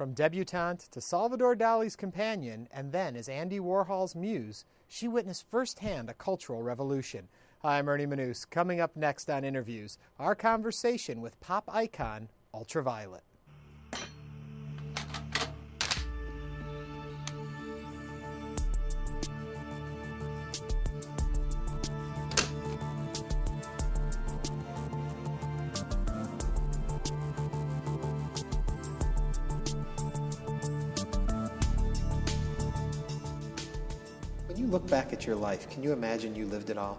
From debutante to Salvador Dali's companion, and then as Andy Warhol's muse, she witnessed firsthand a cultural revolution. Hi, I'm Ernie Manouse. Coming up next on Interviews, our conversation with pop icon Ultraviolet. When you look back at your life, can you imagine you lived it all?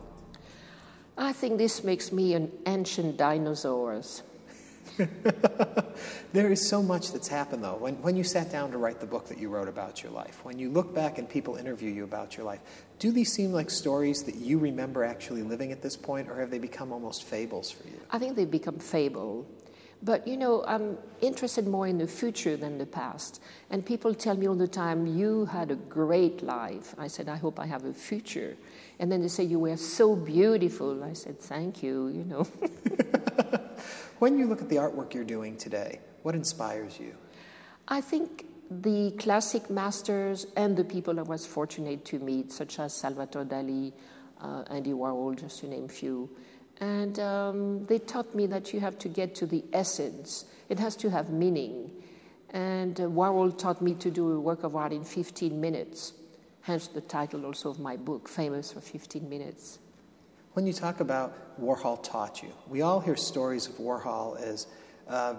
I think this makes me an ancient dinosaur. There is so much that's happened, though. When you sat down to write the book that you wrote about your life, when you look back and people interview you about your life, do these seem like stories that you remember actually living at this point, or have they become almost fables for you? I think they've become fable. But, you know, I'm interested more in the future than the past. And people tell me all the time, you had a great life. I said, I hope I have a future. And then they say, you were so beautiful. I said, thank you, you know. When you look at the artwork you're doing today, what inspires you? I think the classic masters and the people I was fortunate to meet, such as Salvador Dali, Andy Warhol, just to name a few. And they taught me that you have to get to the essence. It has to have meaning. And Warhol taught me to do a work of art in 15 minutes, hence the title also of my book, Famous for 15 Minutes. When you talk about Warhol taught you, we all hear stories of Warhol as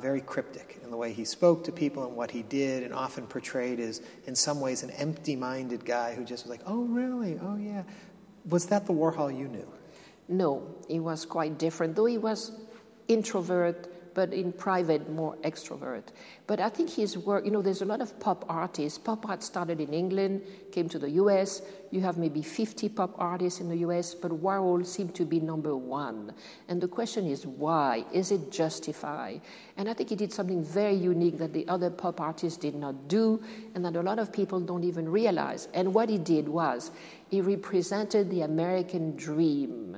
very cryptic in the way he spoke to people and what he did, and often portrayed as, in some ways, an empty-minded guy who just was like, oh, really? Oh, yeah. Was that the Warhol you knew? No, he was quite different, though he was introvert, but in private, more extrovert. But I think his work, you know, there's a lot of pop artists. Pop art started in England, came to the US. You have maybe 50 pop artists in the US, but Warhol seemed to be number one. And the question is why? Is it justified? And I think he did something very unique that the other pop artists did not do, and that a lot of people don't even realize. And what he did was, he represented the American dream,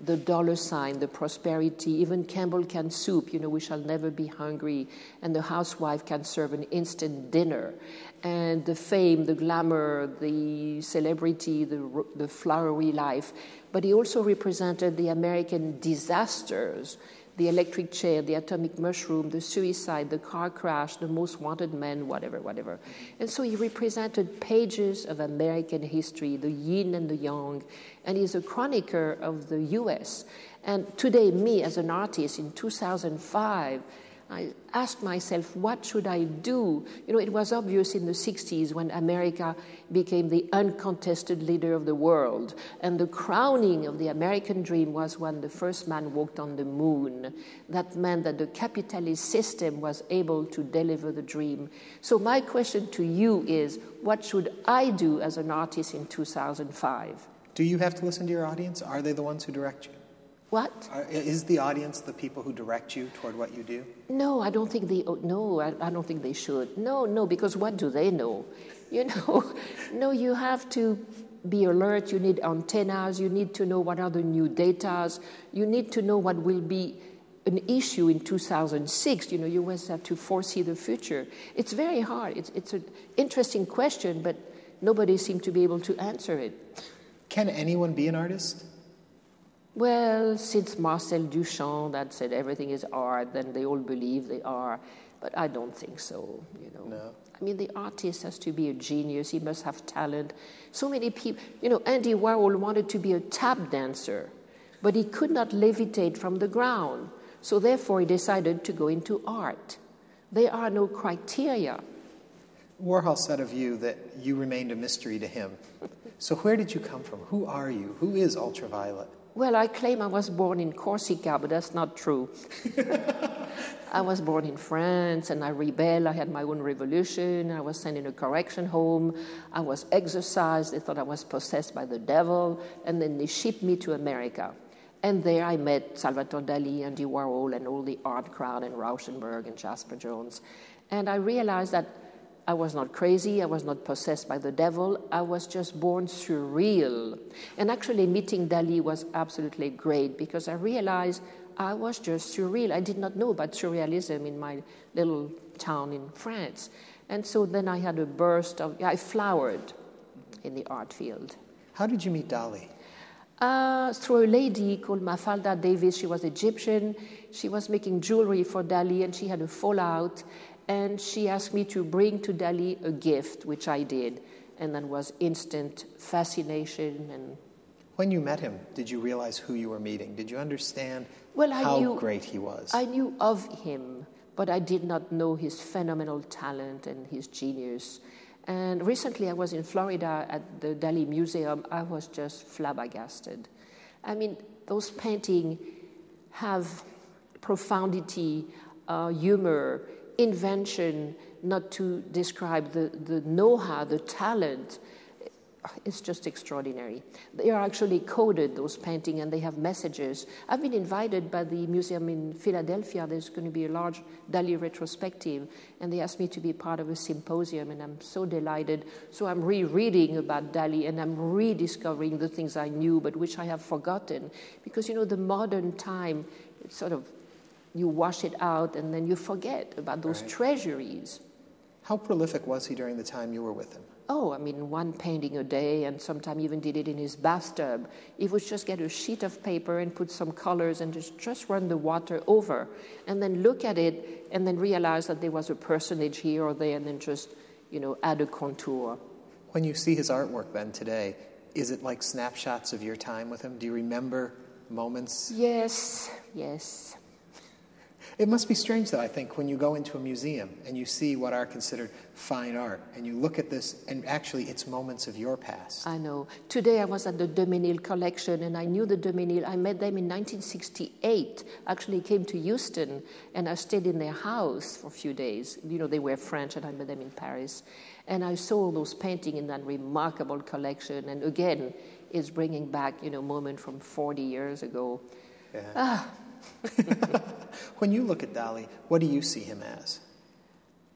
the dollar sign, the prosperity, even Campbell canned soup, you know, we shall never be hungry, and the housewife can serve an instant dinner, and the fame, the glamour, the celebrity, the flowery life. But he also represented the American disasters, the electric chair, the atomic mushroom, the suicide, the car crash, the most wanted man, whatever, whatever. And so he represented pages of American history, the yin and the yang, and he's a chronicler of the US. And today, me as an artist in 2005, I asked myself, what should I do? You know, it was obvious in the 60s when America became the uncontested leader of the world. And the crowning of the American dream was when the first man walked on the moon. That meant that the capitalist system was able to deliver the dream. So my question to you is, what should I do as an artist in 2005? Do you have to listen to your audience? Are they the ones who direct you? What? Is the audience the people who direct you toward what you do? No, I don't think they. No, I don't think they should. No, because what do they know? You know, no. You have to be alert. You need antennas. You need to know what are the new datas. You need to know what will be an issue in 2006. You know, you always have to foresee the future. It's very hard. It's an interesting question, but nobody seems to be able to answer it. Can anyone be an artist? Well, since Marcel Duchamp that said everything is art, then they all believe they are. But I don't think so, you know. No. I mean, the artist has to be a genius. He must have talent. So many people, you know, Andy Warhol wanted to be a tap dancer, but he could not levitate from the ground. So therefore, he decided to go into art. There are no criteria. Warhol said of you that you remained a mystery to him. So where did you come from? Who are you? Who is Ultraviolet? Well, I claim I was born in Corsica, but that's not true. I was born in France, and I rebelled. I had my own revolution. I was sent in a correction home. I was exorcised. They thought I was possessed by the devil, and then they shipped me to America. And there I met Salvador Dali, Andy Warhol, and all the art crowd, and Rauschenberg, and Jasper Jones. And I realized that I was not crazy, I was not possessed by the devil, I was just born surreal. And actually meeting Dali was absolutely great because I realized I was just surreal. I did not know about surrealism in my little town in France. And so then I had a burst of, I flowered in the art field. How did you meet Dali? Through a lady called Mafalda Davis. She was Egyptian. She was making jewelry for Dali, and she had a fallout. And she asked me to bring to Dali a gift, which I did. And then was instant fascination. And when you met him, did you realize who you were meeting? Did you understand how great he was? I knew of him, but I did not know his phenomenal talent and his genius. And recently I was in Florida at the Dali Museum. I was just flabbergasted. I mean, those paintings have profundity, humor, invention, not to describe the know-how, the talent. It's just extraordinary. They are actually coded, those paintings, and they have messages. I've been invited by the museum in Philadelphia. There's going to be a large Dali retrospective, and they asked me to be part of a symposium, and I'm so delighted. So I'm rereading about Dali, and I'm rediscovering the things I knew, but which I have forgotten. Because, the modern time, it's sort of, you wash it out, and then you forget about those treasuries. How prolific was he during the time you were with him? Oh, I mean, one painting a day, and sometimes even did it in his bathtub. He would just get a sheet of paper and put some colors and just run the water over, and then look at it, and then realize that there was a personage here or there, and then just, add a contour. When you see his artwork then today, is it like snapshots of your time with him? Do you remember moments? Yes. It must be strange, though, I think, when you go into a museum and you see what are considered fine art, and you look at this, and actually it's moments of your past. I know. Today I was at the de Menil collection, and I knew the de Menil. I met them in 1968. Actually came to Houston, and I stayed in their house for a few days. They were French, and I met them in Paris. And I saw those paintings in that remarkable collection, and again, it's bringing back, moment from 40 years ago. Yeah. When you look at Dali, what do you see him as?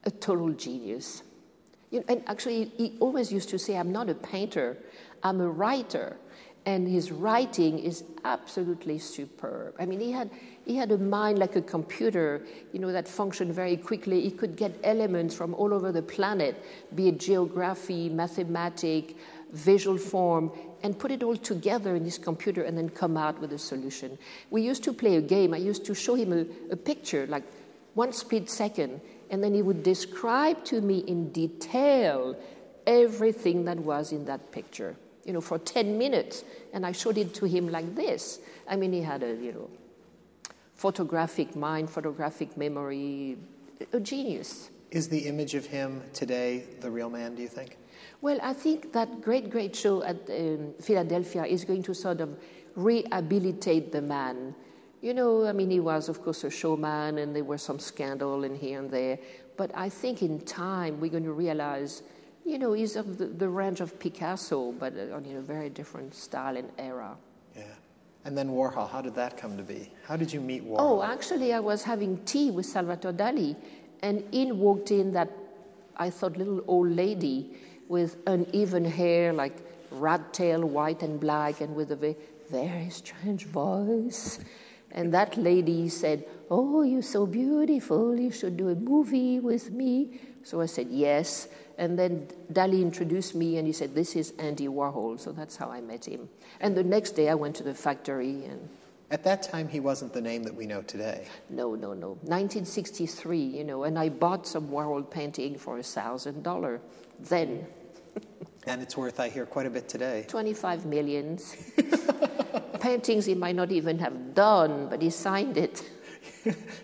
A total genius. And actually, he always used to say, I'm not a painter, I'm a writer. And his writing is absolutely superb. I mean, he had a mind like a computer, that functioned very quickly. He could get elements from all over the planet, be it geography, mathematics, visual form, and put it all together in his computer and then come out with a solution. We used to play a game. I used to show him a picture, like one split second, and then he would describe to me in detail everything that was in that picture, for 10 minutes. And I showed it to him like this. I mean, he had a, photographic mind, photographic memory, a genius. Is the image of him today the real man, do you think? Well, I think that great show at Philadelphia is going to sort of rehabilitate the man. He was, of course, a showman, and there were some scandal in here and there. But I think in time we're going to realize, he's of the range of Picasso, but on a very different style and era. Yeah. And then Warhol, how did that come to be? How did you meet Warhol? Oh, actually, I was having tea with Salvatore Dali, and in walked in that, I thought, little old lady with uneven hair, like rat tail, white and black, and with a very strange voice. And that lady said, "Oh, you're so beautiful, you should do a movie with me." So I said, yes. And then Dali introduced me, and he said, "This is Andy Warhol." So that's how I met him. And the next day I went to the factory. And at that time, he wasn't the name that we know today. No. 1963, and I bought some Warhol painting for $1,000 then. And it's worth, I hear, quite a bit today. 25 million. Paintings he might not even have done, but he signed it.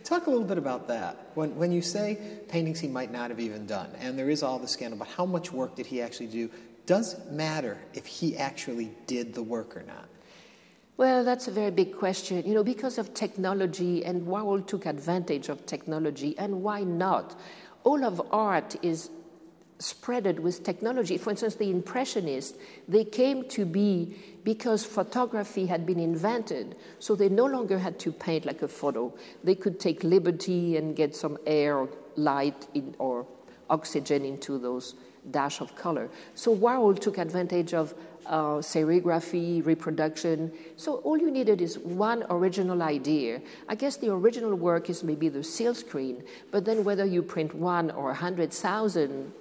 Talk a little bit about that. When you say paintings he might not have even done, and there is all the scandal, but how much work did he actually do? Does it matter if he actually did the work or not? Well, that's a very big question, because of technology, and Warhol took advantage of technology, and why not? All of art is spreaded with technology. For instance, the Impressionists, they came to be because photography had been invented, so they no longer had to paint like a photo. They could take liberty and get some air or light or oxygen into those dash of color. So Warhol took advantage of serigraphy, reproduction. So all you needed is one original idea. I guess the original work is maybe the silk screen, but then whether you print 1 or 100,000,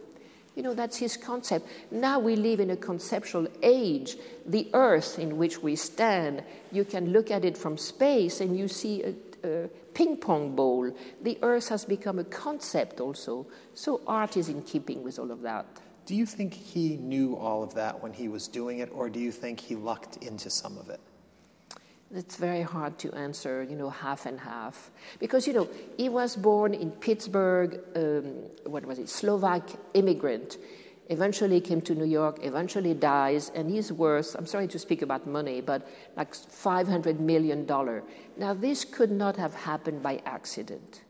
that's his concept. Now we live in a conceptual age. The Earth in which we stand, you can look at it from space and you see a ping pong ball. The Earth has become a concept also. So art is in keeping with all of that. Do you think he knew all of that when he was doing it, or do you think he lucked into some of it? It's very hard to answer, half and half. Because, he was born in Pittsburgh, Slovak immigrant, eventually came to New York, eventually dies, and he's worth, I'm sorry to speak about money, but like $500 million. Now, this could not have happened by accident.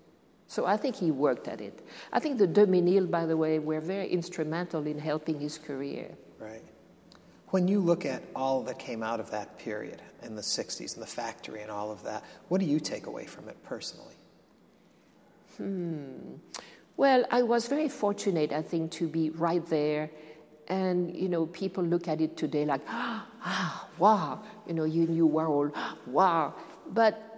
So I think he worked at it. I think the De Menil, by the way, were very instrumental in helping his career. Right. When you look at all that came out of that period in the 60s and the factory and all of that, what do you take away from it personally? Well, I was very fortunate, I think, to be right there. And, people look at it today like, wow, you knew Warhol, wow. But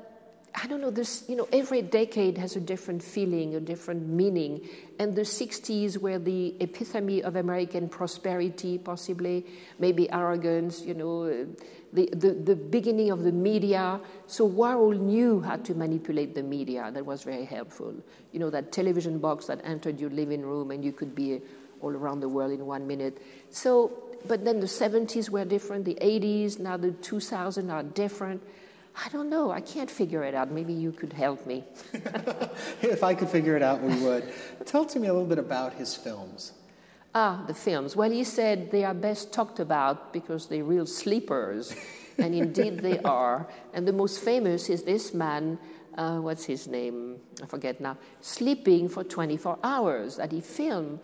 I don't know, this, every decade has a different feeling, a different meaning. And the 60s were the epitome of American prosperity, possibly, maybe arrogance, the beginning of the media. So Warhol knew how to manipulate the media. That was very helpful. That television box that entered your living room and you could be all around the world in 1 minute. So, but then the 70s were different, the 80s, now the 2000s are different. I don't know. I can't figure it out. Maybe you could help me. If I could figure it out, we would. Tell to me a little bit about his films. The films. Well, he said they are best talked about because they're real sleepers. And indeed they are. And the most famous is this man, what's his name? I forget now. Sleeping for 24 hours that he filmed.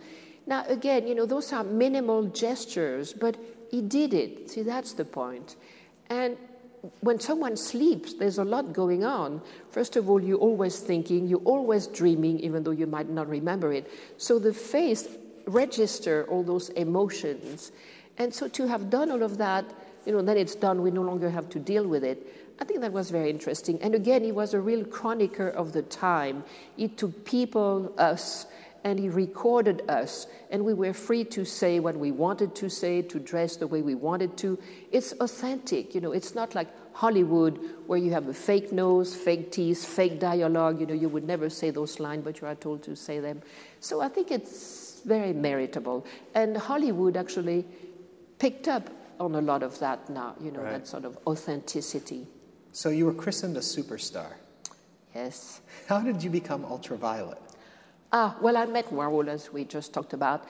Now, again, those are minimal gestures, but he did it. See, that's the point. And when someone sleeps, there's a lot going on. First of all, you're always thinking, you're always dreaming, even though you might not remember it. So the face registers all those emotions. And so to have done all of that, then it's done, we no longer have to deal with it. I think that was very interesting. And again, he was a real chronicler of the time. He took people, us, and he recorded us, and we were free to say what we wanted to say, to dress the way we wanted to. It's authentic, it's not like Hollywood, where you have a fake nose, fake teeth, fake dialogue, you would never say those lines, but you are told to say them. So I think it's very meritable. And Hollywood actually picked up on a lot of that now, right. That sort of authenticity. So you were christened a superstar. Yes. How did you become ultraviolet? Well, I met Warhol, as we just talked about,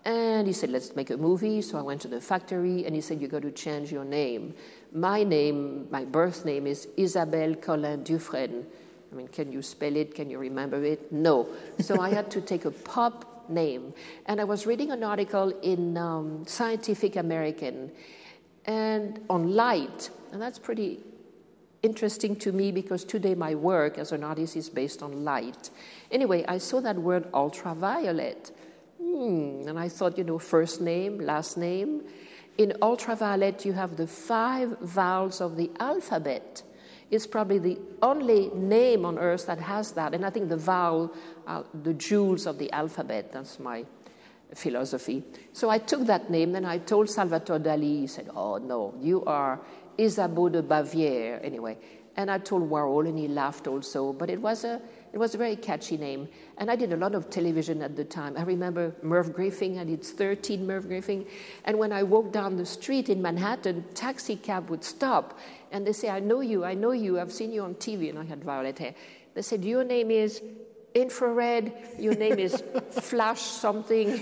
and he said, let's make a movie. So I went to the factory, and he said, you got to change your name. My name, my birth name is Isabelle Collin Dufresne. I mean, can you spell it? Can you remember it? No. So I had to take a pop name. And I was reading an article in Scientific American and on light, and that's pretty interesting to me because today my work as an artist is based on light. Anyway, I saw that word ultraviolet. And I thought, first name, last name. In ultraviolet, you have the 5 vowels of the alphabet. It's probably the only name on earth that has that. And I think the vowel are the jewels of the alphabet. That's my philosophy. So I took that name, then I told Salvatore Dali. He said, oh, no, you are Isabeau de Bavière, anyway. And I told Warhol, and he laughed also. But it was a very catchy name. And I did a lot of television at the time. I remember Merv Griffin, I did 13 Merv Griffin. And when I walked down the street in Manhattan, taxi cab would stop. And they say, I know you, I've seen you on TV. And I had violet hair. They said, your name is infrared, your name is flash something.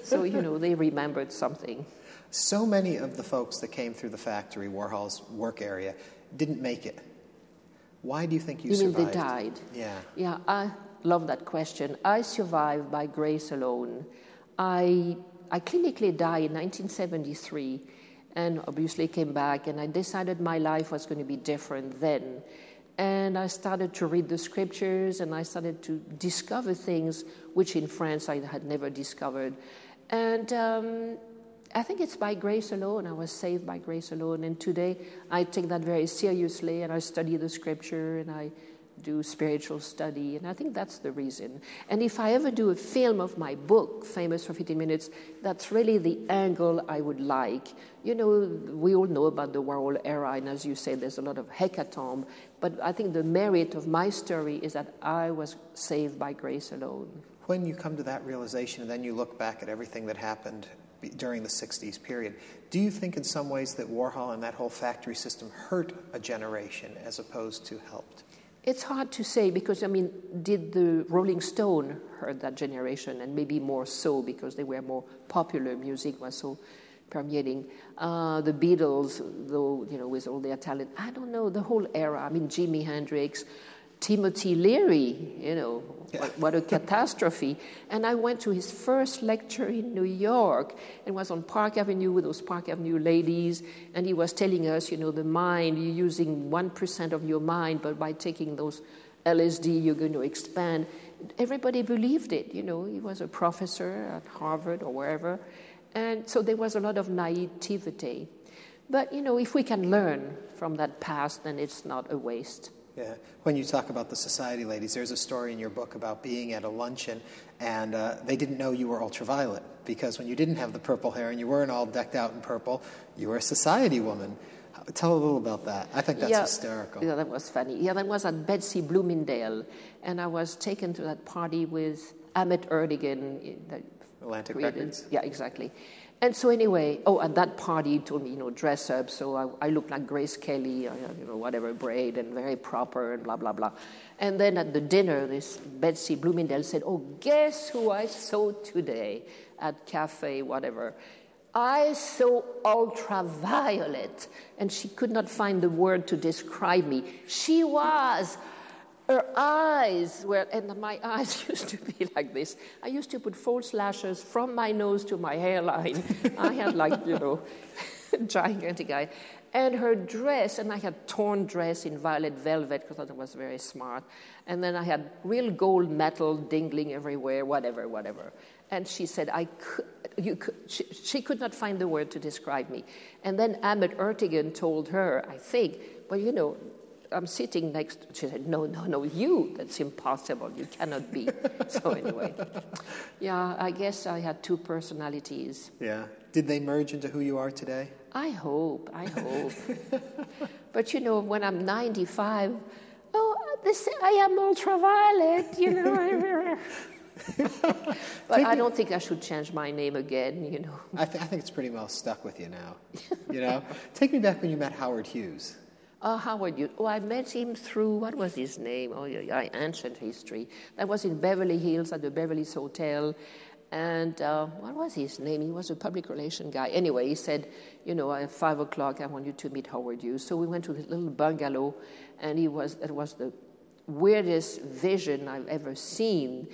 So, they remembered something. So many of the folks that came through the factory, Warhol's work area, didn't make it. Why do you think you survived? You mean they died? Yeah. Yeah, I love that question. I survived by grace alone. I clinically died in 1973 and obviously came back, and I decided my life was going to be different then. And I started to read the scriptures, and I started to discover things which in France I had never discovered. And I think it's by grace alone. I was saved by grace alone. And today I take that very seriously, and I study the scripture, and I do spiritual study, and I think that's the reason. And if I ever do a film of my book, Famous for 15 Minutes, that's really the angle I would like. You know, we all know about the Warhol era, and as you say, there's a lot of hecatomb, but I think the merit of my story is that I was saved by grace alone. When you come to that realization, and then you look back at everything that happened during the 60s period, do you think in some ways that Warhol and that whole factory system hurt a generation as opposed to helped? It's hard to say because, I mean, did the Rolling Stone hurt that generation? And maybe more so because they were more popular, music was so permeating. The Beatles, though, you know, with all their talent, I don't know, the whole era. I mean, Jimi Hendrix, Timothy Leary, you know, what a catastrophe. And I went to his first lecture in New York and was on Park Avenue with those Park Avenue ladies, and he was telling us, you know, the mind, you're using 1% of your mind, but by taking those LSD, you're going to expand. Everybody believed it, you know. He was a professor at Harvard or wherever, and so there was a lot of naivety. But, you know, if we can learn from that past, then it's not a waste. Yeah. When you talk about the society ladies, there's a story in your book about being at a luncheon and they didn't know you were ultraviolet because when you didn't have the purple hair and you weren't all decked out in purple, you were a society woman. Tell a little about that. I think that's hysterical. Yeah, that was funny. Yeah, that was at Betsy Bloomingdale, and I was taken to that party with Ahmet Ertegun. Atlantic Records? Yeah, exactly. And so anyway, at that party he told me, you know, dress up. So I looked like Grace Kelly, you know, whatever, braid and very proper and blah, blah, blah. And then at the dinner, this Betsy Bloomingdale said, oh, guess who I saw today at cafe, whatever. I saw ultraviolet. And she could not find the word to describe me. She was... Her eyes were, and my eyes used to be like this. I used to put false lashes from my nose to my hairline. I had like, you know, gigantic eye. And her dress, and I had torn dress in violet velvet because I thought it was very smart. And then I had real gold metal dingling everywhere, whatever. And she said, she could not find the word to describe me. And then Ahmet Ertegun told her, I think, well, you know, I'm sitting next, she said, no, you, that's impossible, you cannot be. So anyway, yeah, I guess I had two personalities. Yeah. Did they merge into who you are today? I hope. But you know, when I'm 95, I am ultraviolet, you know. But I don't think I should change my name again, you know. I think it's pretty well stuck with you now, you know. Take me back when you met Howard Hughes. Howard Hughes. Oh, I met him through, what was his name? Oh, yeah, ancient history. That was in Beverly Hills at the Beverly's Hotel. And what was his name? He was a public relation guy. Anyway, he said, you know, at 5 o'clock, I want you to meet Howard Hughes. So we went to this little bungalow, and it was the weirdest vision I've ever seen.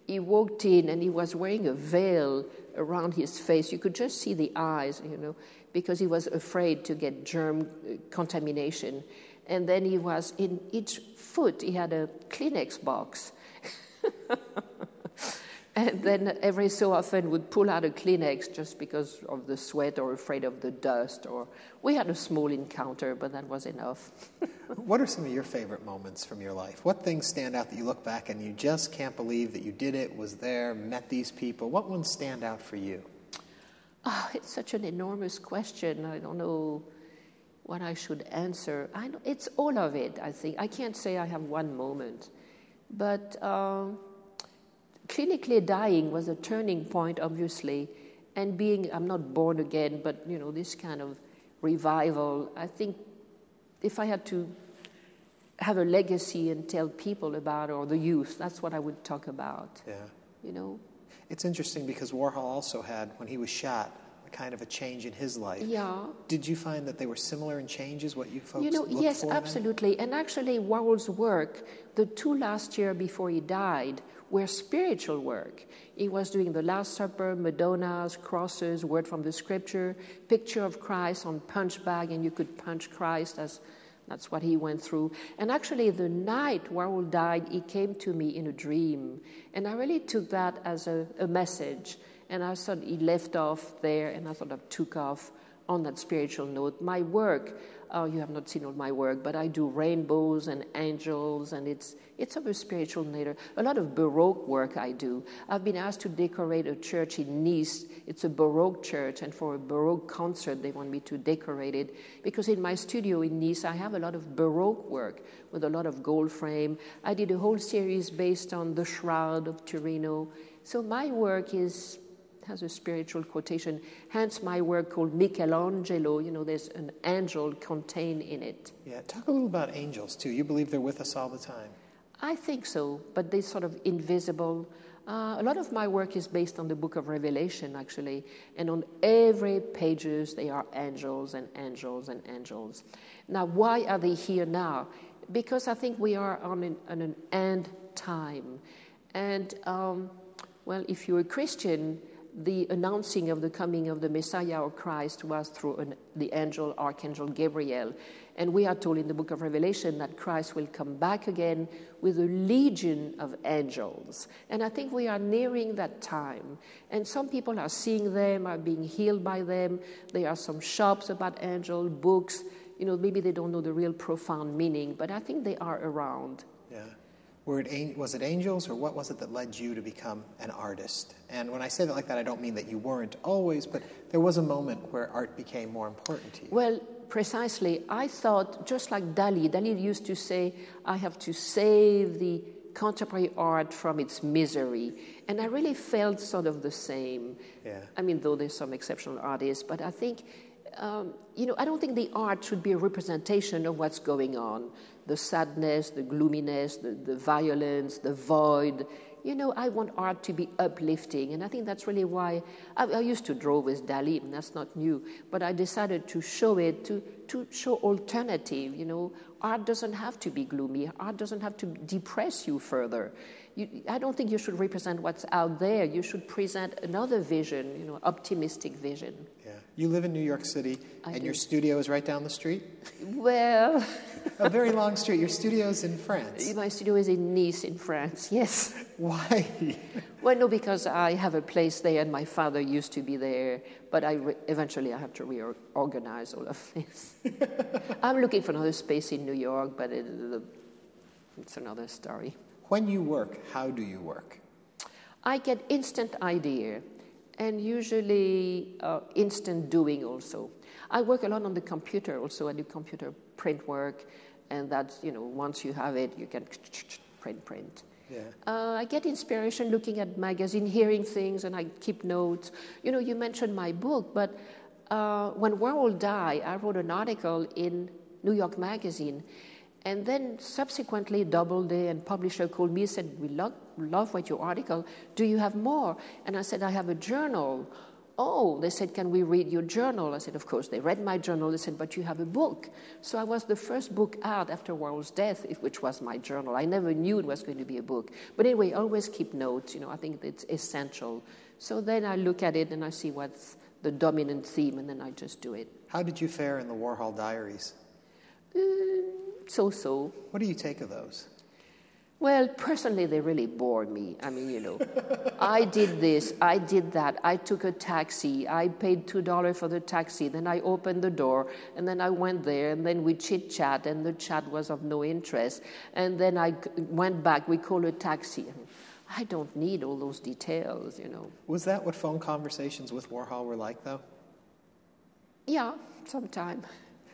He walked in, and he was wearing a veil around his face. You could just see the eyes, you know, because he was afraid to get germ contamination. And then he was, in each foot, he had a Kleenex box. And then every so often would pull out a Kleenex just because of the sweat or afraid of the dust. Or we had a small encounter, but that was enough. What are some of your favorite moments from your life? What things stand out that you look back and you just can't believe that you did it, was there, met these people? What ones stand out for you? It's such an enormous question. I don't know what I should answer. It's all of it, I think. I can't say I have one moment. But clinically dying was a turning point, obviously. And I'm not born again, but, you know, this kind of revival. I think if I had to have a legacy and tell people about, or the youth, that's what I would talk about. Yeah. You know? It's interesting because Warhol also had, when he was shot, kind of a change in his life. Yeah. Did you find that they were similar in changes, what you folks looked for? Yes, absolutely. Then? And actually, Warhol's work, the 2 last years before he died, were spiritual work. He was doing the Last Supper, Madonnas, crosses, word from the scripture, picture of Christ on punch bag, and you could punch Christ that's what he went through. And actually, the night Warhol died, he came to me in a dream. And I really took that as a message. And I thought he left off there, and I sort of took off on that spiritual note. My work, you have not seen all my work, but I do rainbows and angels, and it's of a spiritual nature. A lot of Baroque work I do. I've been asked to decorate a church in Nice. It's a Baroque church, and for a Baroque concert, they want me to decorate it. Because in my studio in Nice, I have a lot of Baroque work with a lot of gold frame. I did a whole series based on the Shroud of Torino. So my work has a spiritual quotation, hence my work called Michelangelo. There's an angel contained in it. Yeah, talk a little about angels, too. You believe they're with us all the time. I think so, but they're sort of invisible. A lot of my work is based on the book of Revelation, actually, and on every pages they are angels and angels and angels. Now, why are they here now? Because I think we are on an end time. And, well, if you're a Christian, the announcing of the coming of the Messiah or Christ was through the angel, Archangel Gabriel. And we are told in the book of Revelation that Christ will come back again with a legion of angels. And I think we are nearing that time. And some people are seeing them, are being healed by them. There are some shops about angel, books. Maybe they don't know the real profound meaning, but I think they are around. Yeah. Was it angels, or what was it that led you to become an artist? And when I say that like that, I don't mean that you weren't always, but there was a moment where art became more important to you. Well, precisely. I thought, just like Dali used to say, I have to save the contemporary art from its misery. And I really felt sort of the same. Yeah. I mean, though there's some exceptional artists, but I think, I don't think the art should be a representation of what's going on. The sadness, the gloominess, the violence, the void. I want art to be uplifting, and I think that's really why I used to draw with Dali, and that's not new, but I decided to show it, to show alternative. Art doesn't have to be gloomy. Art doesn't have to depress you further. I don't think you should represent what's out there. You should present another vision, optimistic vision. Yeah. You live in New York City, and your studio is right down the street? Well... A very long street. Your studio's in France. My studio is in Nice, in France, yes. Why? Well, no, because I have a place there, and my father used to be there, but eventually I have to reorganize all of this. I'm looking for another space in New York, but it's another story. When you work, how do you work? I get instant idea, and usually instant doing also. I work a lot on the computer also. I do computer print work, and that's, once you have it, you can print. Yeah. I get inspiration looking at magazine, hearing things, and I keep notes. You mentioned my book, but when Warhol died, I wrote an article in New York Magazine, and then subsequently Doubleday and publisher called me and said, we love what your article, do you have more? And I said, I have a journal. Oh, they said, can we read your journal? I said, of course. They read my journal. They said, but you have a book. So I was the first book out after Warhol's death, which was my journal. I never knew it was going to be a book. But anyway, always keep notes. I think it's essential. So then I look at it and I see what's the dominant theme, and then I just do it. How did you fare in the Warhol diaries? So-so. What do you take of those? Well, personally, they really bored me. I mean, I did this, I did that, I took a taxi, I paid $2 for the taxi, then I opened the door, and then I went there, and then we chit-chat, and the chat was of no interest, and then I went back, we called a taxi. I don't need all those details, Was that what phone conversations with Warhol were like, though? Yeah, sometime.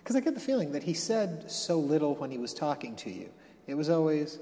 Because I get the feeling that he said so little when he was talking to you. It was always...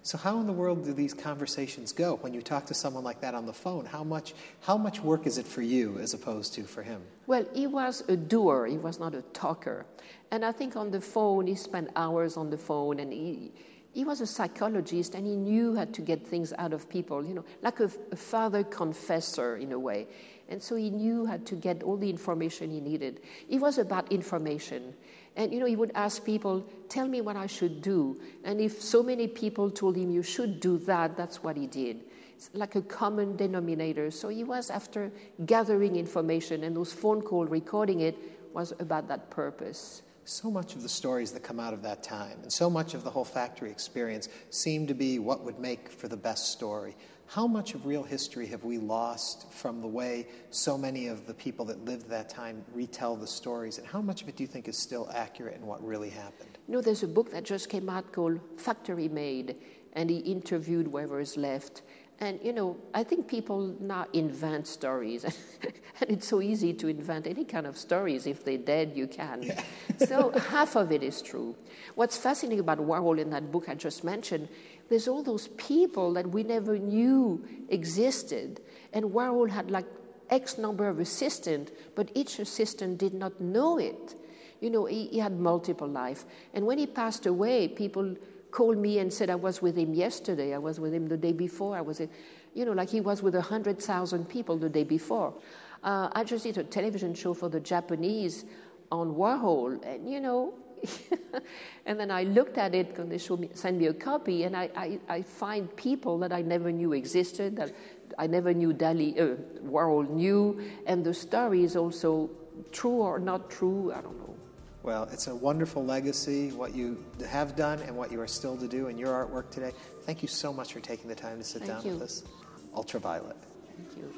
So how in the world do these conversations go when you talk to someone like that on the phone? How much work is it for you as opposed to for him? Well, he was a doer. He was not a talker. And I think on the phone, he spent hours on the phone, and he was a psychologist, and he knew how to get things out of people, like a father confessor in a way. And so he knew how to get all the information he needed. It was about information. And, he would ask people, tell me what I should do. And if so many people told him, you should do that, that's what he did. It's like a common denominator. So he was after gathering information, and those phone calls, recording it, was about that purpose. so much of the stories that come out of that time and so much of the whole factory experience seem to be what would make for the best story. How much of real history have we lost from the way so many of the people that lived that time retell the stories, and how much of it do you think is still accurate in what really happened? You know, there's a book that just came out called Factory Made, and he interviewed whoever is left. And, you know, I think people now invent stories. And it's so easy to invent any kind of stories. If they're dead, you can. Yeah. So half of it is true. What's fascinating about Warhol in that book I just mentioned, there's all those people that we never knew existed. And Warhol had like X number of assistants, but each assistant did not know it. You know, he had multiple lives. And when he passed away, people called me and said, I was with him yesterday, I was with him the day before, you know, like he was with 100,000 people the day before. I just did a television show for the Japanese on Warhol, and, you know, and then I looked at it, and they sent me a copy, and I find people that I never knew existed, that I never knew Warhol knew, and the story is also true or not true, I don't know. Well, it's a wonderful legacy, what you have done and what you are still to do in your artwork today. Thank you so much for taking the time to sit down with us. Ultraviolet. Thank you.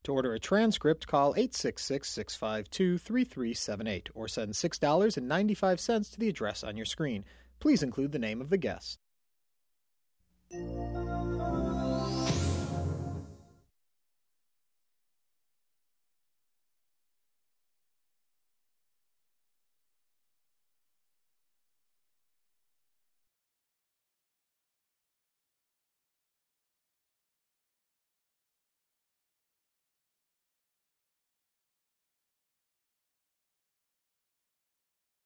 To order a transcript, call 866-652-3378 or send $6.95 to the address on your screen. Please include the name of the guest.